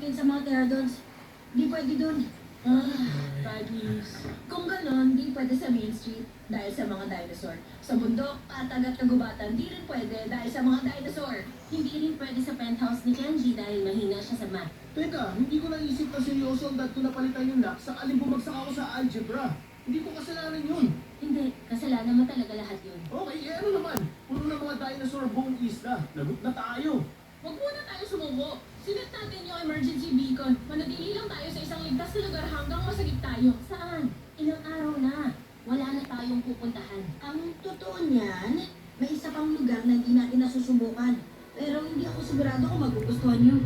din sa mga pterodons. Di pwede dun. Buddies. Kung ganon, di pwede sa Main Street dahil sa mga dinosaur. Sa bundok, patag at kagubatan, di rin pwede dahil sa mga dinosaur. Hindi rin pwede sa penthouse ni Kenji dahil mahina siya sa math. Teka, hindi ko naisip na seryoso ang dad ko napalitan yung lock sa aling bumagsak ako sa algebra. Hindi ko kasalanan yun. Hindi, kasalanan mo talaga lahat yun. Okay, eh ano naman? Puno ng mga dinosaur buong isla. Lagot na tayo. Huwag muna tayo sumuko. Sinet natin yung emergency beacon. Manatili lang tayo sa isang ligtas na lugar hanggang masagip tayo. Saan? Ilang araw na. Wala na tayong pupuntahan. Ang totoo niyan, may isa pang lugar na hindi natin nasusubukan. Pero hindi ako sigurado kung magugustuhan niyo.